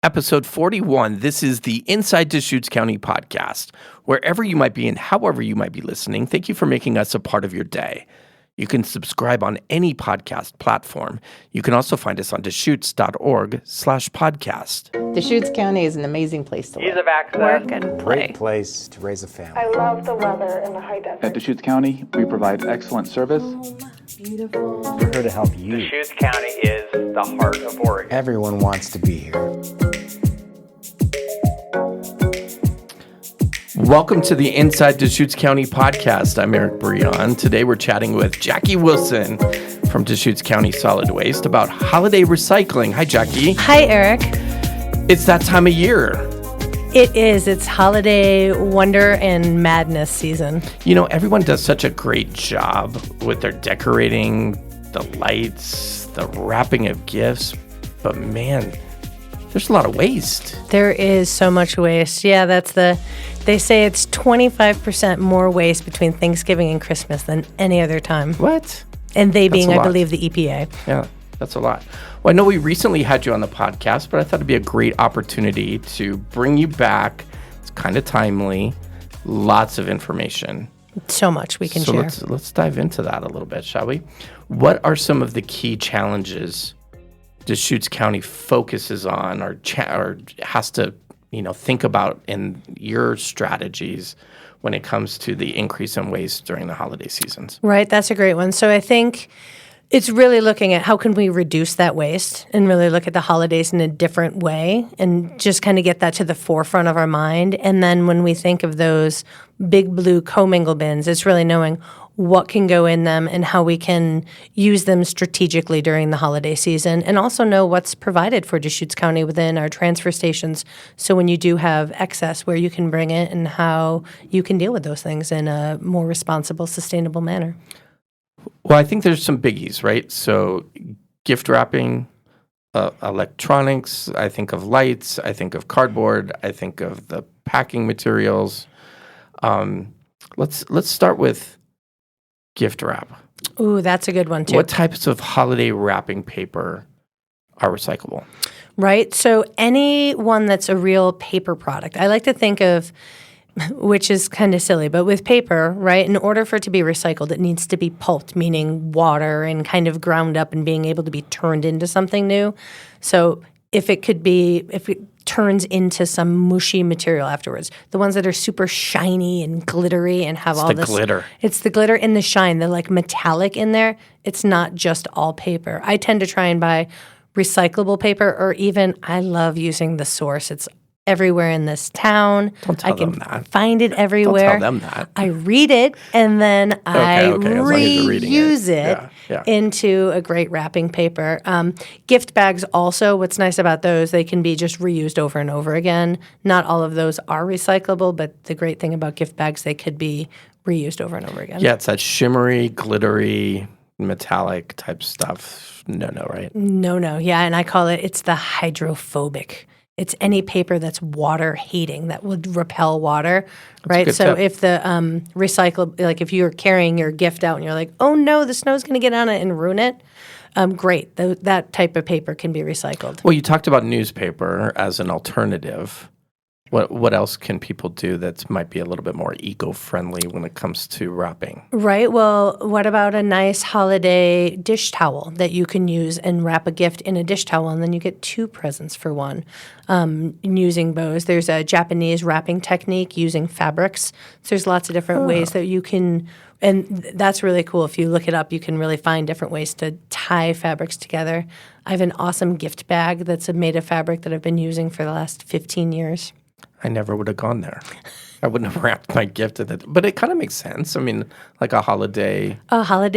episode 41. This is the Inside Deschutes County podcast. Wherever you might be and however you might be listening, thank you for making us a part of your day. You can subscribe on any podcast platform. You can also find us on deschutes.org/podcast. Deschutes County is an amazing place to live. Ease of access. Work and play. Great place to raise a family. I love the weather and the high desert. At Deschutes County, we provide excellent service. Beautiful. We're here to help you. Deschutes County is the heart of Oregon. Everyone wants to be here. Welcome to the Inside Deschutes County podcast. I'm Eric Breon. Today we're chatting with Jackie Wilson from Deschutes County Solid Waste about holiday recycling. Hi, Jackie. Hi, Eric. It's that time of year. It is. It's holiday wonder and madness season. You know, everyone does such a great job with their decorating, the lights, the wrapping of gifts, but man, there's a lot of waste. There is so much waste. Yeah, they say it's 25% more waste between Thanksgiving and Christmas than any other time. What? And they being, I lot. believe, the EPA. Yeah, that's a lot. Well, I know we recently had you on the podcast, but I thought it'd be a great opportunity to bring you back. It's kind of timely, lots of information. So much we can share. So let's dive into that a little bit, shall we? What are some of the key challenges Deschutes County focuses on or has to, think about in your strategies when it comes to the increase in waste during the holiday seasons? Right, that's a great one. So I think it's really looking at how can we reduce that waste and really look at the holidays in a different way and just kind of get that to the forefront of our mind. And then when we think of those big blue commingle bins, it's really knowing what can go in them and how we can use them strategically during the holiday season, and also know what's provided for Deschutes County within our transfer stations. So when you do have excess, where you can bring it and how you can deal with those things in a more responsible, sustainable manner. Well, I think there's some biggies, right? So gift wrapping, electronics, I think of lights, I think of cardboard, I think of the packing materials. Let's start with gift wrap. Ooh, that's a good one, too. What types of holiday wrapping paper are recyclable? Right. So any one that's a real paper product. I like to think of, which is kind of silly, but with paper, right, in order for it to be recycled, it needs to be pulped, meaning water and kind of ground up and being able to be turned into something new. So if it turns into some mushy material afterwards. The ones that are super shiny and glittery and have all this. It's the glitter. It's the glitter and the shine. They're like metallic in there. It's not just all paper. I tend to try and buy recyclable paper, or even I love using the Source. It's everywhere in this town. Don't tell I can them that. find it everywhere. Don't tell them that. I read it and then I As long as you're reading reuse it Yeah. into a great wrapping paper. Gift bags also, what's nice about those, they can be just reused over and over again. Not all of those are recyclable, but the great thing about gift bags, they could be reused over and over again. Yeah, it's that shimmery, glittery, metallic type stuff. No, right? No. Yeah, and I call it's the hydrophobic. It's any paper that's water hating, that would repel water, right? So tip. if the recyclable, like if you're carrying your gift out and you're like, oh no, the snow's going to get on it and ruin it, great. That type of paper can be recycled. Well, you talked about newspaper as an alternative. What else can people do that might be a little bit more eco-friendly when it comes to wrapping? Right. Well, what about a nice holiday dish towel that you can use and wrap a gift in a dish towel, and then you get two presents for one using bows. There's a Japanese wrapping technique using fabrics. So there's lots of different ways that you can, and that's really cool. If you look it up, you can really find different ways to tie fabrics together. I have an awesome gift bag that's made of fabric that I've been using for the last 15 years. I never would have gone there. I wouldn't have wrapped my gift in it. But it kind of makes sense. I mean, like a holiday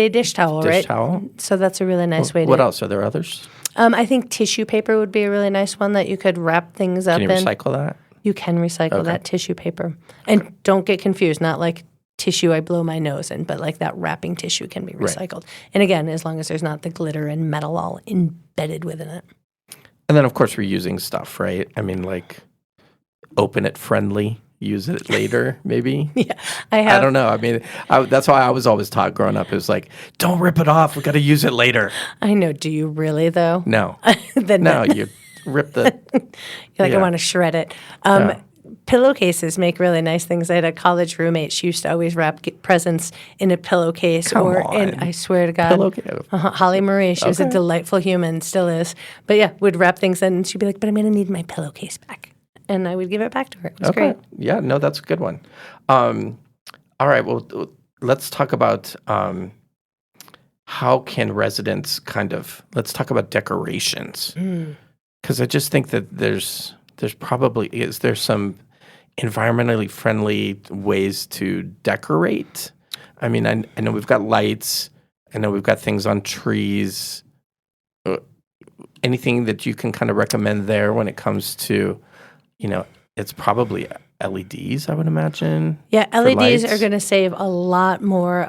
dish towel, right? Dish towel. So that's a really nice way to... What else? Are there others? I think tissue paper would be a really nice one that you could wrap things up in. Can you recycle that? You can recycle that tissue paper. And don't get confused, not like tissue I blow my nose in, but like that wrapping tissue can be recycled. Right. And again, as long as there's not the glitter and metal all embedded within it. And then, of course, reusing stuff, right? I mean, like... open it friendly, use it later, maybe? Yeah, I don't know. I mean, that's why I was always taught growing up. It was like, don't rip it off. We got to use it later. I know. Do you really, though? No. rip the. You're like, Yeah. I want to shred it. Yeah. Pillowcases make really nice things. I had a college roommate. She used to always wrap presents in a pillowcase Come or in, on. I swear to God. Pillowcase. Holly Marie. She was a Okay. delightful human, still is. But yeah, would wrap things in and she'd be like, but I'm going to need my pillowcase back. And I would give it back to her. It was great. Yeah, no, that's a good one. All right, well, let's talk about how can residents let's talk about decorations. Because I just think that there's some environmentally friendly ways to decorate. I mean, I know we've got lights. I know we've got things on trees. Anything that you can kind of recommend there when it comes to, it's probably LEDs, I would imagine. Yeah, for LEDs lights. are going to save a lot more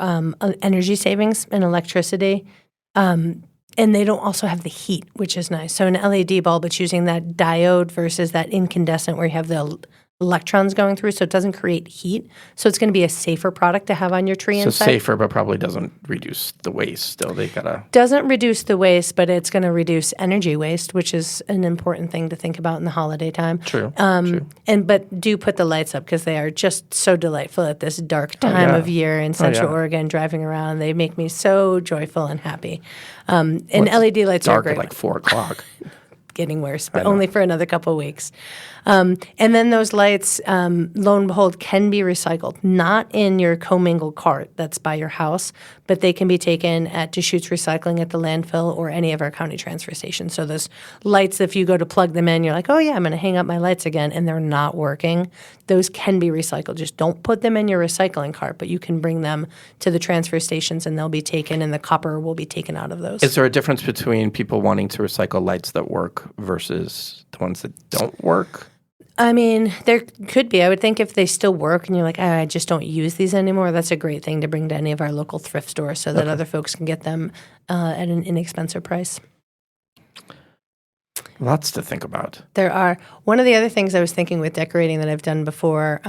energy savings in electricity. And they don't also have the heat, which is nice. So an LED bulb, it's using that diode versus that incandescent where you have the electrons going through, so it doesn't create heat. So it's going to be a safer product to have on your tree So inside. safer, but probably doesn't reduce the waste. Still, they gotta. Doesn't reduce the waste, but it's going to reduce energy waste, which is an important thing to think about in the holiday time. True. But do put the lights up because they are just so delightful at this dark time yeah. of year in Central yeah. Oregon. Driving around, they make me so joyful and happy. And LED lights are Dark great. at like 4:00. Getting worse, but only for another couple of weeks. And then those lights, lo and behold, can be recycled. Not in your commingled cart that's by your house, but they can be taken at Deschutes Recycling at the landfill or any of our county transfer stations. So those lights, if you go to plug them in, you're like, oh yeah, I'm going to hang up my lights again, and they're not working. Those can be recycled. Just don't put them in your recycling cart, but you can bring them to the transfer stations and they'll be taken, and the copper will be taken out of those. Is there a difference between people wanting to recycle lights that work versus the ones that don't work? I mean, there could be. I would think if they still work and you're like, I just don't use these anymore, that's a great thing to bring to any of our local thrift stores so that other folks can get them at an inexpensive price. Lots to think about. There are. One of the other things I was thinking with decorating that I've done before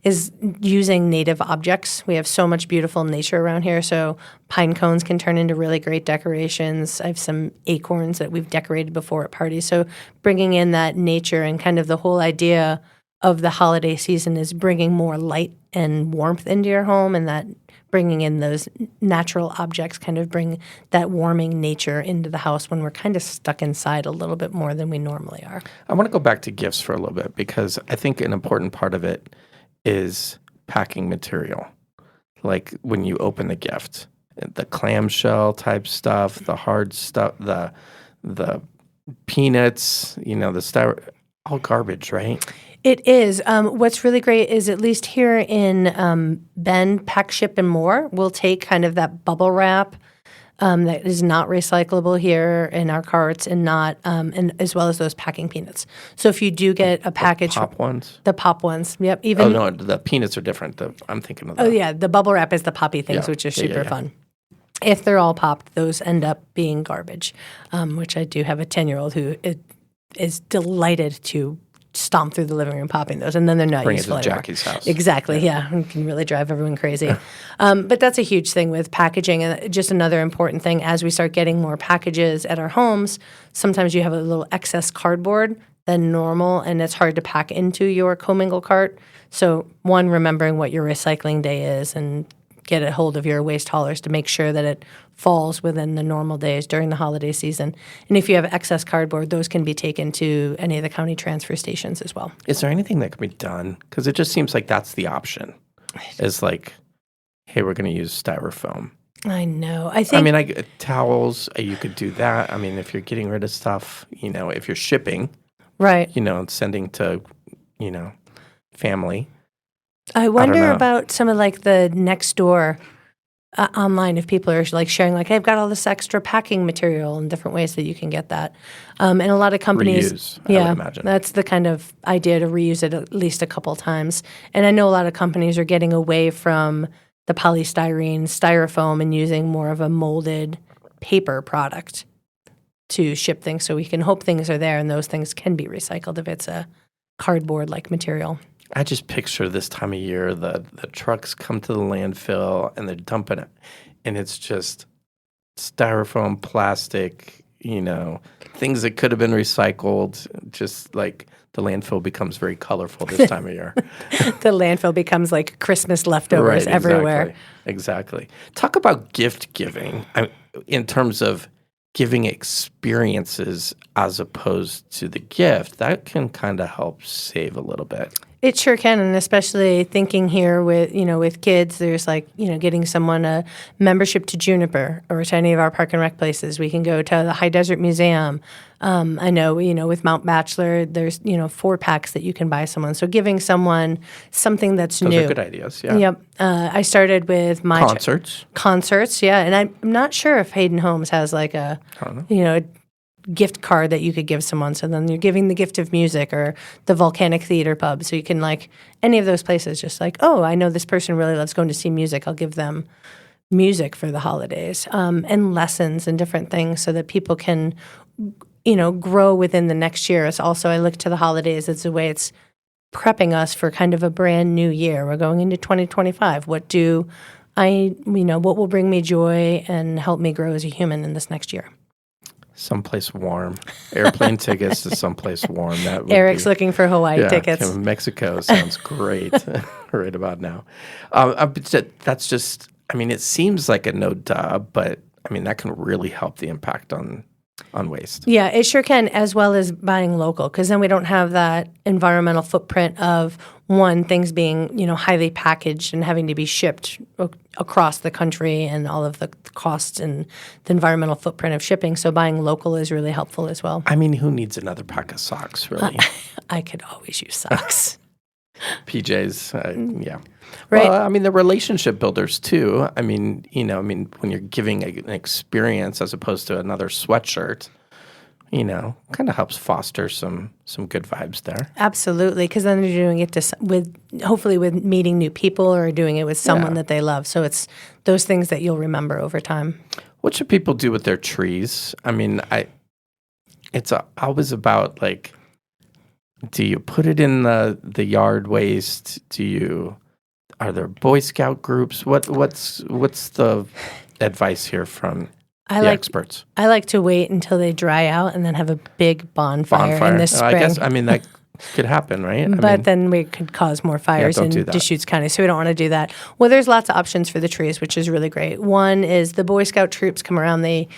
is using native objects. We have so much beautiful nature around here, so pine cones can turn into really great decorations. I have some acorns that we've decorated before at parties. So bringing in that nature and kind of the whole idea of the holiday season is bringing more light and warmth into your home, and that bringing in those natural objects kind of bring that warming nature into the house when we're kind of stuck inside a little bit more than we normally are. I want to go back to gifts for a little bit because I think an important part of it is packing material. Like when you open the gift, the clamshell type stuff, the hard stuff, the peanuts, the all garbage, right? It is. What's really great is at least here in Bend, Pack, Ship, and More, we'll take kind of that bubble wrap that is not recyclable here in our carts and not, and as well as those packing peanuts. So if you do get a package, Pop ones? the pop ones, yep. Oh, Even no, the peanuts are different. I'm thinking of oh yeah, the bubble wrap is the poppy things, Yeah. which is Yeah, super yeah. fun. If they're all popped, those end up being garbage, which I do have a 10-year-old who is delighted to stomp through the living room popping those, and then they're not Bring it useful to anymore. Jackie's house. Exactly, yeah. It can really drive everyone crazy. But that's a huge thing with packaging. And just another important thing, as we start getting more packages at our homes, sometimes you have a little excess cardboard than normal, and it's hard to pack into your commingled cart. So one, remembering what your recycling day is and get a hold of your waste haulers to make sure that it falls within the normal days during the holiday season. And if you have excess cardboard, those can be taken to any of the county transfer stations as well. Is there anything that can be done? Because it just seems like that's the option. Is like, hey, we're going to use styrofoam. I know. I think. I mean, towels, you could do that. I mean, if you're getting rid of stuff, if you're shipping, right. and sending to, family. I wonder know. about some of like the next door online, if people are like sharing, like, hey, I've got all this extra packing material and different ways that you can get that. And a lot of companies, Reuse, I would imagine. that's the kind of idea to reuse it at least a couple times. And I know a lot of companies are getting away from the polystyrene, styrofoam, and using more of a molded paper product to ship things. So we can hope things are there and those things can be recycled if it's a cardboard-like material. I just picture this time of year, the trucks come to the landfill and they're dumping it, and it's just styrofoam, plastic, things that could have been recycled. Just like the landfill becomes very colorful this time of year. The landfill becomes like Christmas leftovers everywhere. Exactly. Talk about gift giving in terms of giving experiences as opposed to the gift. That can kind of help save a little bit. It sure can, and especially thinking here with kids, there's getting someone a membership to Juniper or to any of our park and rec places. We can go to the High Desert Museum. I know, with Mount Bachelor, there's 4-packs that you can buy someone. So giving someone something that's Those new. are good ideas. Yeah. Yep. I started with my Concerts. Yeah, and I'm not sure if Hayden Homes has like a gift card that you could give someone. So then you're giving the gift of music, or the Volcanic Theater Pub. So you can any of those places, just I know this person really loves going to see music. I'll give them music for the holidays, and lessons and different things so that people can, grow within the next year. It's also, I look to the holidays as a way it's prepping us for kind of a brand new year. We're going into 2025. What will bring me joy and help me grow as a human in this next year? Someplace warm. Airplane tickets to someplace warm. That would Eric's looking for Hawaii tickets. Mexico sounds great right about now. That's just, it seems like a no duh, but that can really help the impact on waste. Yeah, it sure can, as well as buying local, because then we don't have that environmental footprint of things being, highly packaged and having to be shipped across the country, and all of the costs and the environmental footprint of shipping. So buying local is really helpful as well. Who needs another pack of socks, really? I could always use socks. PJs, yeah. Right. Well, they're relationship builders too. When you're giving an experience as opposed to another sweatshirt, kind of helps foster some good vibes there. Absolutely, because then you're doing it hopefully with meeting new people, or doing it with someone that they love. So it's those things that you'll remember over time. What should people do with their trees? It's always about do you put it in the yard waste? Are there Boy Scout groups? What's the advice here from the experts? I like to wait until they dry out and then have a big bonfire in the spring. I guess that could happen, right? But then we could cause more fires in Deschutes County, so we don't want to do that. Well, there's lots of options for the trees, which is really great. One is the Boy Scout troops come around. They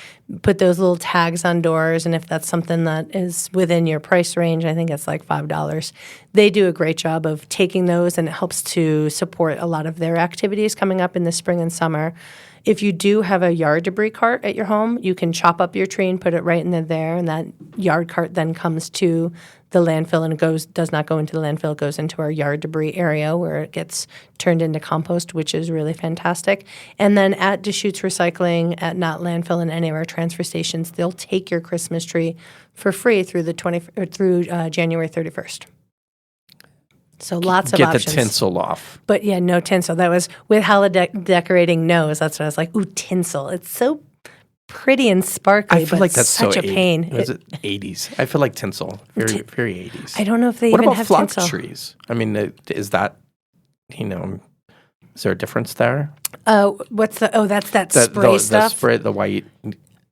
put those little tags on doors, and if that's something that is within your price range, I think it's $5. They do a great job of taking those, and it helps to support a lot of their activities coming up in the spring and summer. If you do have a yard debris cart at your home, you can chop up your tree and put it right in there, and that yard cart then comes to the landfill, and does not go into the landfill. It goes into our yard debris area where it gets turned into compost, which is really fantastic. And then at Deschutes Recycling, at Not Landfill, and any of our transfer stations, they'll take your Christmas tree for free through January 31st. So lots of options. Get the tinsel off. But yeah, no tinsel. That was with holiday decorating nose. That's what I was like, ooh, tinsel. It's so pretty and sparkly, I feel like that's such so a pain. Was it 80s? I feel like tinsel. Very, very 80s. I don't know if they what even about have flock tinsel. trees? Is that, is there a difference there? What's that's that spray stuff? The spray, the white,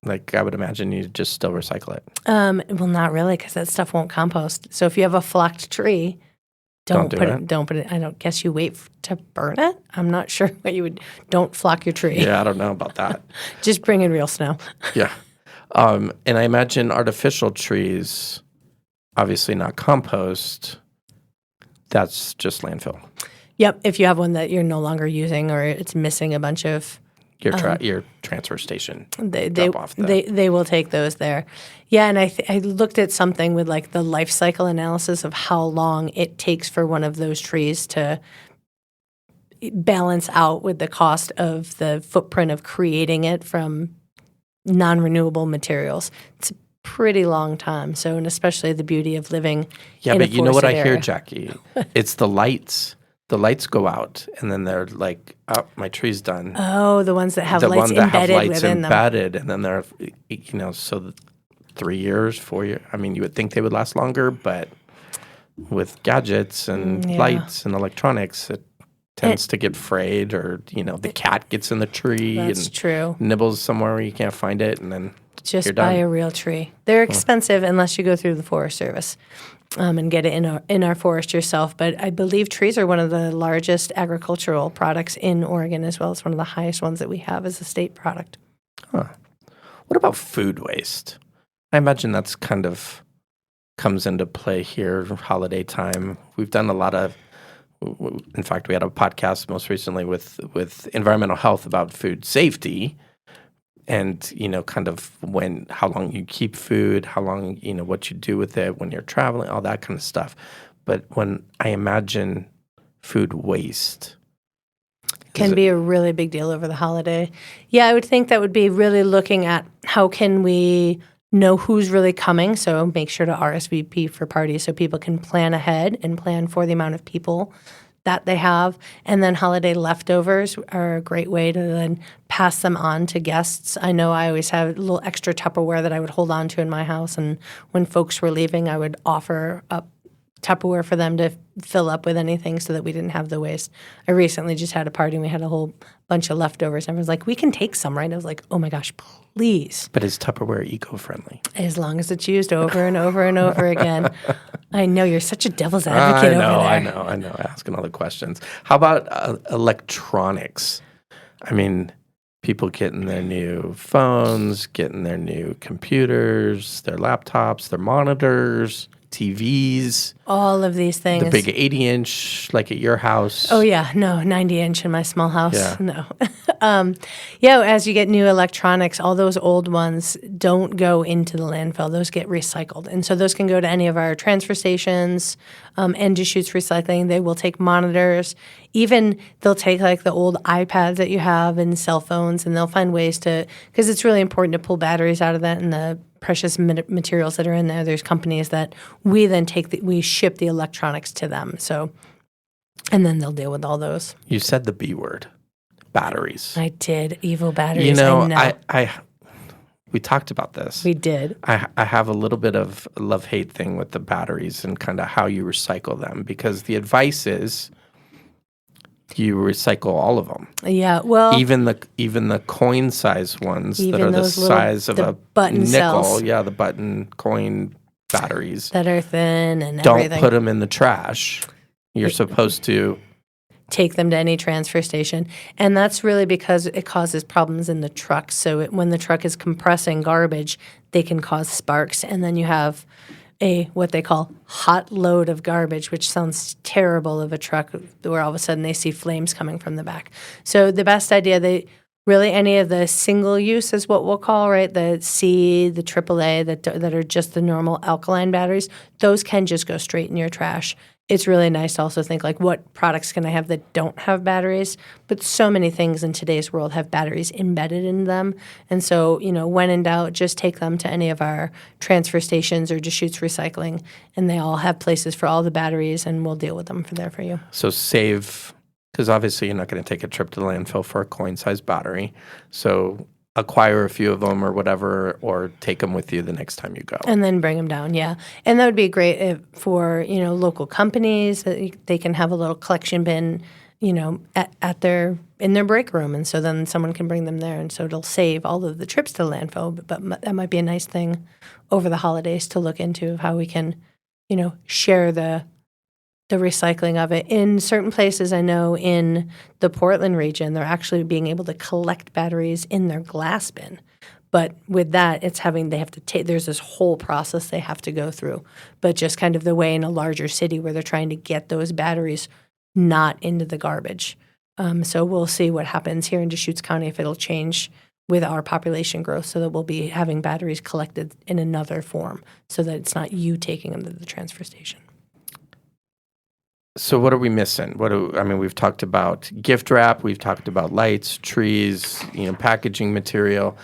I would imagine you just still recycle it. Well, not really, because that stuff won't compost. So if you have a flocked tree, don't put it. I don't guess you wait to burn it. I'm not sure what you would. Don't flock your tree. Yeah, I don't know about that. Just bring in real snow. Yeah. And I imagine artificial trees, obviously not compost, that's just landfill. Yep. If you have one that you're no longer using, or it's missing a bunch of your transfer station. They will take those there. Yeah, and I looked at something with the life cycle analysis of how long it takes for one of those trees to balance out with the cost of the footprint of creating it from non-renewable materials. It's a pretty long time. So, and especially the beauty of living in but a you know what I forested hear, area. Jackie? It's the lights. The lights go out, and then they're like, "Oh, my tree's done." Oh, the ones that have the lights one that embedded have lights within them. embedded, and then they're, so 3 years, 4 years. You would think they would last longer, but with gadgets and lights and electronics, it tends to get frayed, or the cat gets in the tree That's and true. nibbles somewhere where you can't find it, and then Just You're buy done. a real tree. They're expensive unless you go through the Forest Service and get it in our forest yourself. But I believe trees are one of the largest agricultural products in Oregon as well. It's one of the highest ones that we have as a state product. What about food waste? I imagine that's kind of comes into play here, holiday time. We've done a lot of, in fact, we had a podcast most recently with environmental health about food safety and, kind of how long you keep food, how long, what you do with it when you're traveling, all that kind of stuff. But when I imagine food waste, Can be a really big deal over the holiday. Yeah, I would think that would be really looking at how can we know who's really coming. So make sure to RSVP for parties so people can plan ahead and plan for the amount of people that they have. And then holiday leftovers are a great way to then pass them on to guests. I know I always have a little extra Tupperware that I would hold on to in my house. And when folks were leaving, I would offer up Tupperware for them to fill up with anything so that we didn't have the waste. I recently just had a party and we had a whole bunch of leftovers. Everyone's like, we can take some, right? I was like, oh my gosh, please. but is Tupperware eco-friendly? As long as it's used over and over and over again. I know you're such a devil's advocate over there. I know. Asking all the questions. How about electronics? I mean, people getting their new phones, getting their new computers, their laptops, their monitors, TVs, All of these things. the big 80-inch like at your house. Oh, yeah. No, 90-inch in my small house. Yeah. No. As you get new electronics, all those old ones don't go into the landfill. Those get recycled. And so those can go to any of our transfer stations and Deschutes Recycling. They will take monitors. Even they'll take like the old iPads that you have and cell phones, and they'll find ways to, because it's really important to pull batteries out of that and the precious materials that are in there. There's companies that we then we ship the electronics to them. So, and then they'll deal with all those. You said the B word, batteries. I did. Evil batteries. We talked about this. We did. I have a little bit of a love-hate thing with the batteries and kind of how you recycle them, because the advice is you recycle all of them. Yeah, well, Even the coin size ones that Even are the those little- size of the a button nickel. cells. Yeah, the button coin batteries. that are thin and Don't everything. put them in the trash. You're supposed to. Take them to any transfer station. And that's really because it causes problems in the truck. So when the truck is compressing garbage, they can cause sparks. And then you have what they call hot load of garbage, which sounds terrible of a truck where all of a sudden they see flames coming from the back. So the best idea, really any of the single use is what we'll call, right? The C, the AAA that are just the normal alkaline batteries, those can just go straight in your trash. It's really nice to also think like what products can I have that don't have batteries? But so many things in today's world have batteries embedded in them. And so, when in doubt, just take them to any of our transfer stations or Deschutes Recycling, and they all have places for all the batteries, and we'll deal with them for you. So save, because obviously you're not going to take a trip to the landfill for a coin-sized battery. So acquire a few of them or whatever, or take them with you the next time you go. And then bring them down, yeah. And that would be great for, local companies. They can have a little collection bin, in their break room. And so then someone can bring them there. And so it'll save all of the trips to the landfill. But that might be a nice thing over the holidays to look into, of how we can, share the recycling of it. In certain places, I know in the Portland region, they're actually being able to collect batteries in their glass bin. But with that, they have to take, there's this whole process they have to go through. But just kind of the way in a larger city where they're trying to get those batteries not into the garbage. So we'll see what happens here in Deschutes County, if it'll change with our population growth, so that we'll be having batteries collected in another form, so that it's not you taking them to the transfer station. So what are we missing? We've talked about gift wrap, we've talked about lights, trees, packaging material.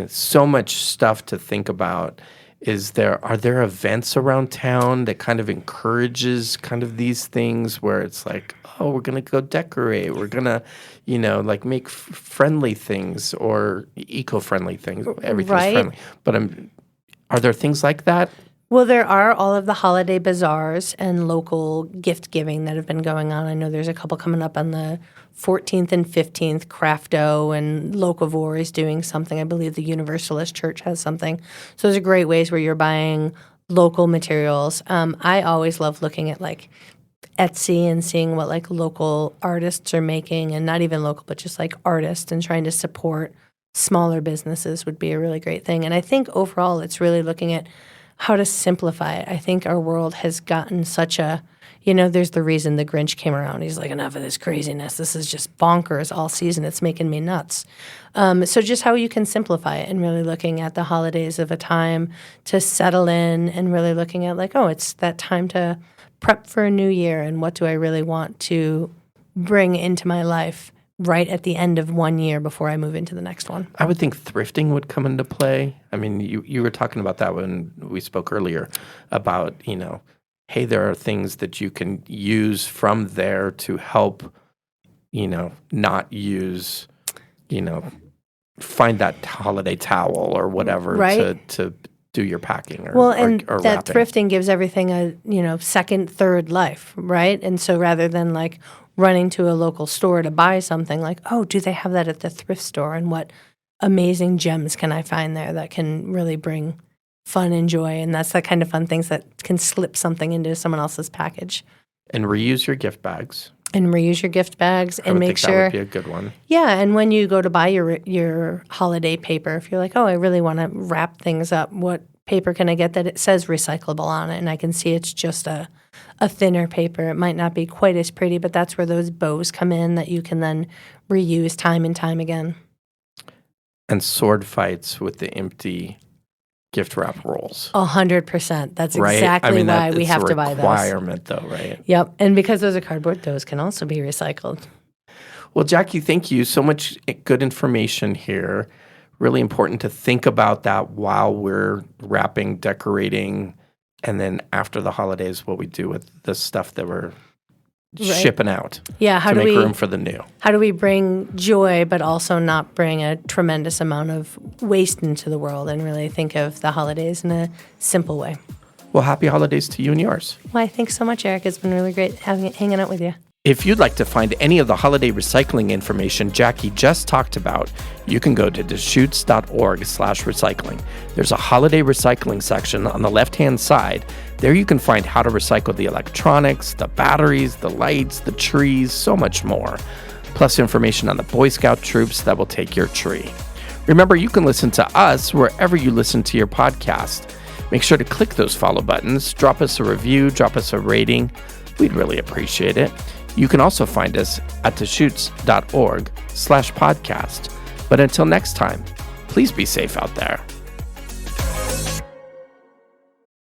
So much stuff to think about. Are there events around town that kind of encourages kind of these things where it's like, oh, we're going to go decorate, we're going to, make friendly things or eco-friendly things. Everything's Right. friendly. But are there things like that? Well, there are all of the holiday bazaars and local gift giving that have been going on. I know there's a couple coming up on the 14th and 15th. Crafto and Locavore is doing something. I believe the Universalist Church has something. So those are great ways where you're buying local materials. I always love looking at like Etsy and seeing what like local artists are making, and not even local, but just like artists, and trying to support smaller businesses would be a really great thing. And I think overall it's really looking at how to simplify it. I think our world has gotten such a, there's the reason the Grinch came around. He's like, enough of this craziness. This is just bonkers all season. It's making me nuts. So just how you can simplify it, and really looking at the holidays of a time to settle in, and really looking at like, oh, it's that time to prep for a new year, and what do I really want to bring into my life right at the end of one year before I move into the next one. I would think thrifting would come into play. I mean, you were talking about that when we spoke earlier about, hey, there are things that you can use from there to help, not use, find that holiday towel or whatever right. to do your packing or that wrapping. Thrifting gives everything a, second, third life, right? And so rather than like running to a local store to buy something, like, oh, do they have that at the thrift store? And what amazing gems can I find there that can really bring fun and joy? And that's the kind of fun things that can slip something into someone else's package. And reuse your gift bags. And reuse your gift bags, and make sure that would be a good one. Yeah, and when you go to buy your holiday paper, if you're like, oh, I really want to wrap things up, what paper can I get that it says recyclable on it? And I can see it's just a thinner paper. It might not be quite as pretty, but that's where those bows come in that you can then reuse time and time again. And sword fights with the empty gift wrap rolls. 100%. That's right? exactly why we have to buy those. It's a requirement, though, right? Yep. And because those are cardboard, those can also be recycled. Well, Jackie, thank you. So much good information here. Really important to think about that while we're wrapping, decorating, and then after the holidays, what we do with the stuff that we're shipping out. Yeah, to make room for the new. How do we bring joy, but also not bring a tremendous amount of waste into the world, and really think of the holidays in a simple way? Well, happy holidays to you and yours. Well, thanks so much, Eric. It's been really great hanging out with you. If you'd like to find any of the holiday recycling information Jackie just talked about, you can go to Deschutes.org/recycling. There's a holiday recycling section on the left-hand side. There you can find how to recycle the electronics, the batteries, the lights, the trees, so much more. Plus information on the Boy Scout troops that will take your tree. Remember, you can listen to us wherever you listen to your podcast. Make sure to click those follow buttons, drop us a review, drop us a rating. We'd really appreciate it. You can also find us at Deschutes.org/podcast. But until next time, please be safe out there.